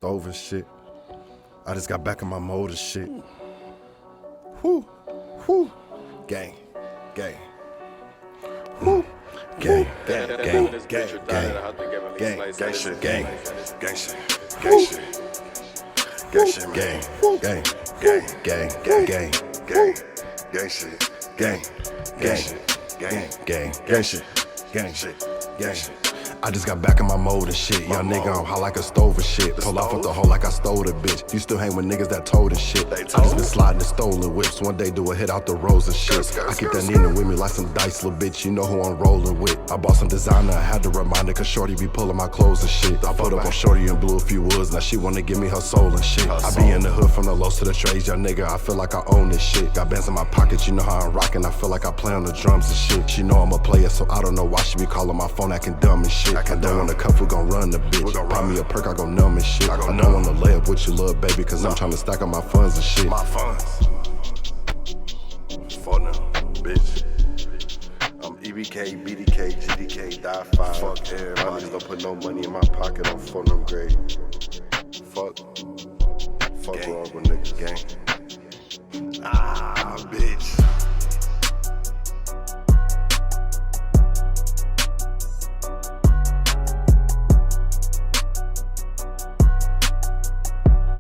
Stove and shit. I just got back in my mode and shit. Whoo, whoo, gang, gang. Whoo, gang, gang, gang, gang, gang, gang shit, gang, gang shit, gang shit, gang shit, gang, gang, gang, gang, gang, gang, gang, gang shit, gang, gang, gang, gang, gang shit, gang shit, gang shit. I just got back in my mode and shit. Young nigga, I'm hot like a stove and shit. Pull off with the hoe like I stole the bitch. You still hang with niggas that told and shit. I just been sliding the stolen whips. One day do a hit out the rows and shit. I keep that Nina with me like some dice, little bitch. You know who I'm rolling with. I bought some designer, I had to remind her, cause shorty be pulling my clothes and shit. I put up on shorty and blew a few woods. Now she wanna give me her soul and shit. I be in the hood from the lows to the trades, young nigga. I feel like I own this shit. Got bands in my pocket, you know how I'm rocking. I feel like I play on the drums and shit. She know I'm a player, so I don't know why she be calling my phone acting dumb and shit. I don't wanna cuff, we gon' run the bitch. Pop me a perk, I go numb and shit. I don't wanna lay up with you, little baby, cause I'm tryna stack up my funds and shit. My funds. For them, bitch. I'm EBK, BDK, GDK, Ninefive. Fuck everybody. Don't put no money in my pocket, I'm for them grade. Fuck wrong with niggas, gang.